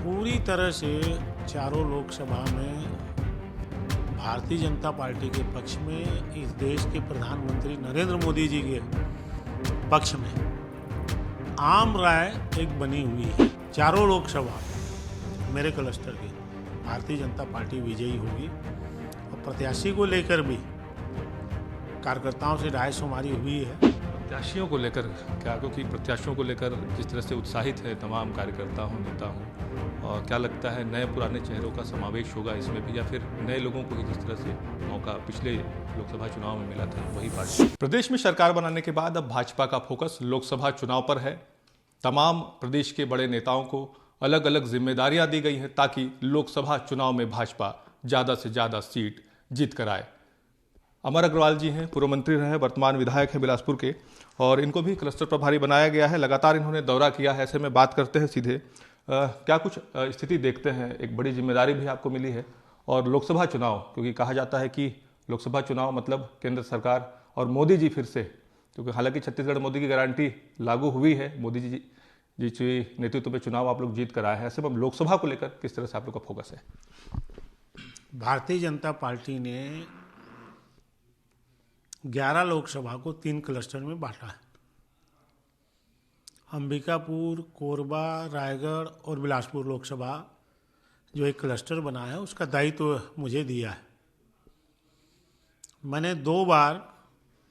पूरी तरह से चारों लोकसभा में भारतीय जनता पार्टी के पक्ष में, इस देश के प्रधानमंत्री नरेंद्र मोदी जी के पक्ष में आम राय एक बनी हुई है। चारों लोकसभा मेरे क्लस्टर की भारतीय जनता पार्टी विजयी होगी और प्रत्याशी को लेकर भी कार्यकर्ताओं से राय शुमारी हुई है। प्रत्याशियों को लेकर क्या, क्योंकि प्रत्याशियों को लेकर जिस तरह से उत्साहित है तमाम कार्यकर्ता हूँ, नेता हूँ, और क्या लगता है नए पुराने चेहरों का समावेश होगा इसमें भी, या फिर नए लोगों को ही जिस तरह से मौका पिछले लोकसभा चुनाव में मिला था वही पार्टी। प्रदेश में सरकार बनाने के बाद अब भाजपा का फोकस लोकसभा चुनाव पर है। तमाम प्रदेश के बड़े नेताओं को अलग अलग जिम्मेदारियां दी गई हैं ताकि लोकसभा चुनाव में भाजपा ज़्यादा से ज़्यादा सीट जीत कर आए। अमर अग्रवाल जी हैं, पूर्व मंत्री रहे, वर्तमान विधायक हैं बिलासपुर के, और इनको भी क्लस्टर प्रभारी बनाया गया है। लगातार इन्होंने दौरा किया है। ऐसे में बात करते हैं सीधे, क्या कुछ स्थिति देखते हैं? एक बड़ी जिम्मेदारी भी आपको मिली है, और लोकसभा चुनाव, क्योंकि कहा जाता है कि लोकसभा चुनाव मतलब केंद्र सरकार और मोदी जी फिर से, क्योंकि हालांकि छत्तीसगढ़ मोदी की गारंटी लागू हुई है, मोदी जी नेतृत्व में चुनाव आप लोग जीत कर आए हैं। ऐसे में लोकसभा को लेकर किस तरह से आप लोग का फोकस है? भारतीय जनता पार्टी ने 11 लोकसभा को 3 क्लस्टर में बांटा है। अंबिकापुर, कोरबा, रायगढ़ और बिलासपुर लोकसभा जो एक क्लस्टर बना है उसका दायित्व मुझे दिया है। मैंने 2 बार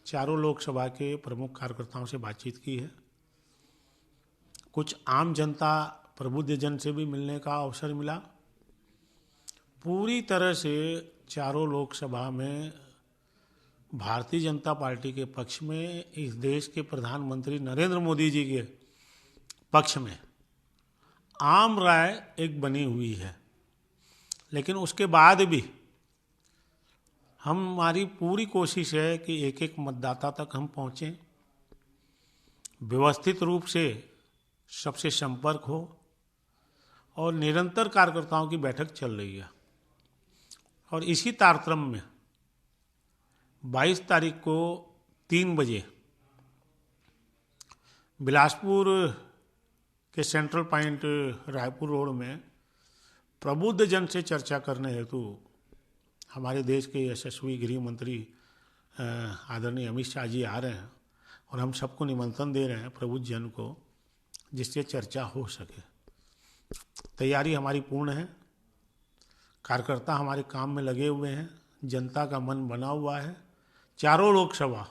चारों लोकसभा के प्रमुख कार्यकर्ताओं से बातचीत की है। कुछ आम जनता, प्रबुद्ध जन से भी मिलने का अवसर मिला। पूरी तरह से चारों लोकसभा में भारतीय जनता पार्टी के पक्ष में, इस देश के प्रधानमंत्री नरेंद्र मोदी जी के पक्ष में आम राय एक बनी हुई है। लेकिन उसके बाद भी हमारी पूरी कोशिश है कि एक एक मतदाता तक हम पहुँचें, व्यवस्थित रूप से सबसे संपर्क हो, और निरंतर कार्यकर्ताओं की बैठक चल रही है। और इसी तारतम्य में 22 तारीख को 3 बजे बिलासपुर के सेंट्रल पॉइंट रायपुर रोड में प्रबुद्ध जन से चर्चा करने हेतु हमारे देश के यशस्वी गृह मंत्री आदरणीय अमित शाह जी आ रहे हैं, और हम सबको निमंत्रण दे रहे हैं प्रबुद्ध जन को, जिससे चर्चा हो सके। तैयारी हमारी पूर्ण है, कार्यकर्ता हमारे काम में लगे हुए हैं, जनता का मन बना हुआ है। चारों लोकसभा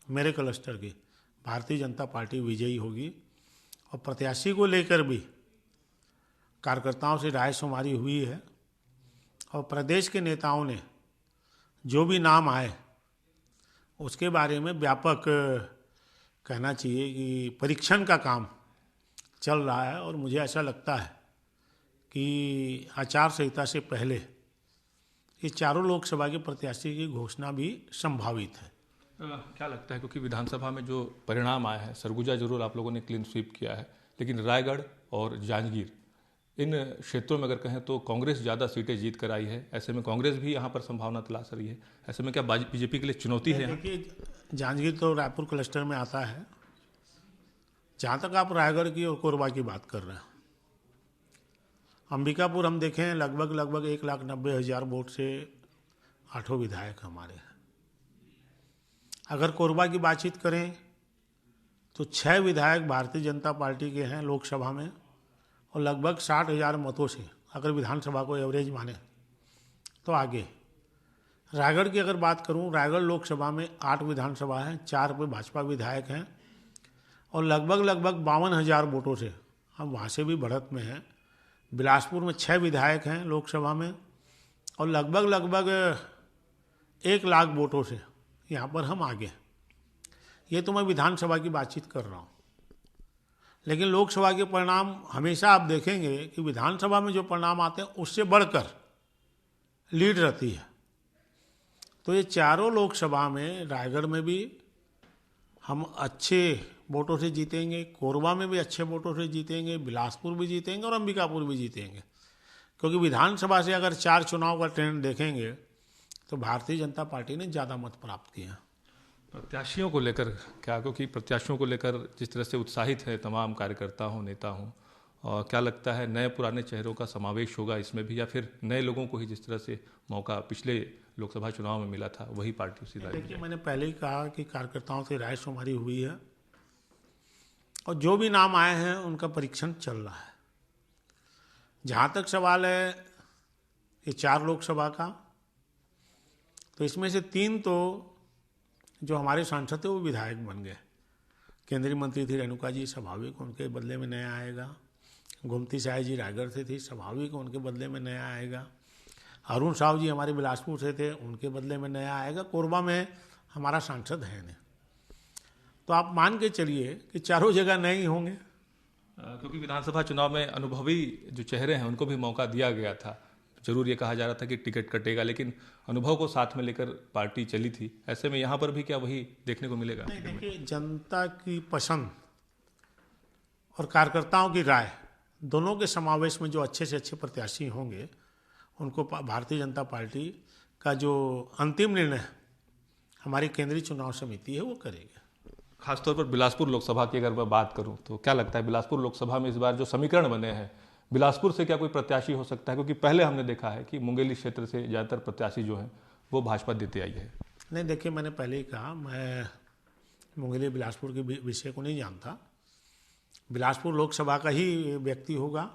मेरे क्लस्टर की भारतीय जनता पार्टी विजयी होगी और प्रत्याशी को लेकर भी कार्यकर्ताओं से राय शुमारी हुई है। और प्रदेश के नेताओं ने जो भी नाम आए उसके बारे में व्यापक कहना चाहिए कि परीक्षण का काम चल रहा है। और मुझे ऐसा लगता है कि आचार संहिता से पहले ये चारों लोकसभा के प्रत्याशी की घोषणा भी संभावित है। क्या लगता है, क्योंकि विधानसभा में जो परिणाम आए हैं, सरगुजा जरूर आप लोगों ने क्लीन स्वीप किया है, लेकिन रायगढ़ और जांजगीर, इन क्षेत्रों में अगर कहें तो कांग्रेस ज़्यादा सीटें जीत कर आई है। ऐसे में कांग्रेस भी यहाँ पर संभावना तलाश रही है। ऐसे में क्या बीजेपी के लिए चुनौती है? देखिए, जांजगीर तो रायपुर क्लस्टर में आता है। जहाँ तक आप रायगढ़ की और कोरबा की बात कर रहे हैं, अंबिकापुर हम देखें लगभग 1,90,000 वोट से 8 विधायक हमारे हैं। अगर कोरबा की बातचीत करें तो 6 विधायक भारतीय जनता पार्टी के हैं लोकसभा में, और लगभग 60,000 मतों से अगर विधानसभा को एवरेज माने तो आगे। रायगढ़ की अगर बात करूं, रायगढ़ लोकसभा में 8 विधानसभा हैं, 4 पे भाजपा विधायक हैं, और लगभग 52,000 वोटों से हम वहाँ से भी बढ़त में हैं। बिलासपुर में 6 विधायक हैं लोकसभा में, और लगभग 1 लाख वोटों से यहाँ पर हम आगे। ये तो मैं विधानसभा की बातचीत कर रहा हूँ। लेकिन लोकसभा के परिणाम हमेशा आप देखेंगे कि विधानसभा में जो परिणाम आते हैं उससे बढ़कर लीड रहती है। तो ये चारों लोकसभा में, रायगढ़ में भी हम अच्छे वोटों से जीतेंगे, कोरबा में भी अच्छे वोटों से जीतेंगे, बिलासपुर भी जीतेंगे और अंबिकापुर भी जीतेंगे। क्योंकि विधानसभा से अगर 4 चुनाव का ट्रेंड देखेंगे तो भारतीय जनता पार्टी ने ज़्यादा मत प्राप्त किया। प्रत्याशियों को लेकर क्या, क्योंकि प्रत्याशियों को लेकर जिस तरह से उत्साहित है तमाम कार्यकर्ता हूँ, नेता हूँ, और क्या लगता है नए पुराने चेहरों का समावेश होगा इसमें भी, या फिर नए लोगों को ही जिस तरह से मौका पिछले लोकसभा चुनाव में मिला था वही पार्टी उसी राय में देखिए, मैंने पहले ही कहा कि कार्यकर्ताओं से राय शुमारी हुई है और जो भी नाम आए हैं उनका परीक्षण चल रहा है। जहाँ तक सवाल है ये 4 लोकसभा का, तो इसमें से 3 तो जो हमारे सांसद थे वो विधायक बन गए। केंद्रीय मंत्री थी रेणुका जी, स्वाभाविक उनके बदले में नया आएगा। गोमती साय जी रायगढ़ से थी, स्वाभाविक उनके बदले में नया आएगा। अरुण साहू जी हमारे बिलासपुर से थे, उनके बदले में नया आएगा। कोरबा में हमारा सांसद है नहीं, तो आप मान के चलिए कि चारों जगह नए ही होंगे। क्योंकि विधानसभा चुनाव में अनुभवी जो चेहरे हैं उनको भी मौका दिया गया था। जरूर ये कहा जा रहा था कि टिकट कटेगा, लेकिन अनुभव को साथ में लेकर पार्टी चली थी। ऐसे में यहाँ पर भी क्या वही देखने को मिलेगा? नहीं, देखिए, जनता की पसंद और कार्यकर्ताओं की राय दोनों के समावेश में जो अच्छे से अच्छे प्रत्याशी होंगे उनको भारतीय जनता पार्टी का जो अंतिम निर्णय हमारी केंद्रीय चुनाव समिति है वो करेगी। खासतौर पर बिलासपुर लोकसभा की अगर मैं बात करूं तो क्या लगता है बिलासपुर लोकसभा में इस बार जो समीकरण बने हैं, बिलासपुर से क्या कोई प्रत्याशी हो सकता है? क्योंकि पहले हमने देखा है कि मुंगेली क्षेत्र से ज़्यादातर प्रत्याशी जो हैं वो भाजपा देते आई है। नहीं, देखिए, मैंने पहले ही कहा, मैं मुंगेली बिलासपुर के विषय को नहीं जानता। बिलासपुर लोकसभा का ही व्यक्ति होगा,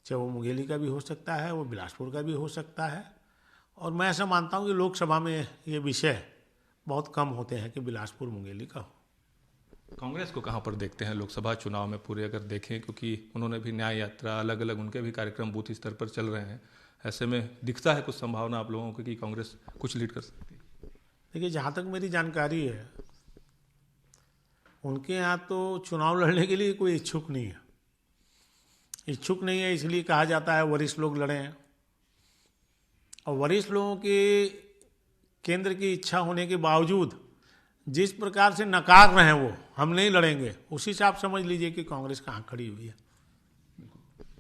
चाहे वो मुंगेली का भी हो सकता है, वो बिलासपुर का भी हो सकता है। और मैं ऐसा मानता हूँ कि लोकसभा में ये विषय बहुत कम होते हैं कि बिलासपुर मुंगेली का हो। कांग्रेस को कहाँ पर देखते हैं लोकसभा चुनाव में पूरे अगर देखें, क्योंकि उन्होंने भी न्याय यात्रा, अलग अलग उनके भी कार्यक्रम बूथ स्तर पर चल रहे हैं। ऐसे में दिखता है कुछ संभावना आप लोगों को कि कांग्रेस कुछ लीड कर सकती है? देखिए, जहाँ तक मेरी जानकारी है उनके यहाँ तो चुनाव लड़ने के लिए कोई इच्छुक नहीं है। इच्छुक नहीं है इसलिए कहा जाता है वरिष्ठ लोग लड़ें, और वरिष्ठ लोगों के केंद्र की इच्छा होने के बावजूद जिस प्रकार से नकार रहे हैं वो हम नहीं लड़ेंगे, उसी से आप समझ लीजिए कि कांग्रेस कहाँ खड़ी हुई है।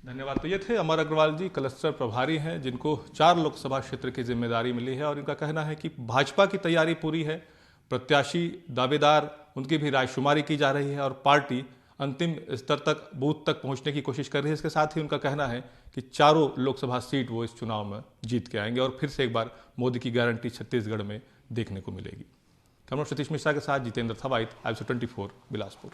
धन्यवाद। तो ये थे अमर अग्रवाल जी, क्लस्टर प्रभारी हैं, जिनको 4 लोकसभा क्षेत्र की जिम्मेदारी मिली है। और इनका कहना है कि भाजपा की तैयारी पूरी है, प्रत्याशी दावेदार उनकी भी रायशुमारी की जा रही है और पार्टी अंतिम स्तर तक, बूथ तक पहुंचने की कोशिश कर रही है। इसके साथ ही उनका कहना है कि 4 लोकसभा सीट वो इस चुनाव में जीत के आएंगे और फिर से एक बार मोदी की गारंटी छत्तीसगढ़ में देखने को मिलेगी। कैमरा सतीश मिश्रा के साथ जितेंद्र थवाइत, IBC 24 बिलासपुर।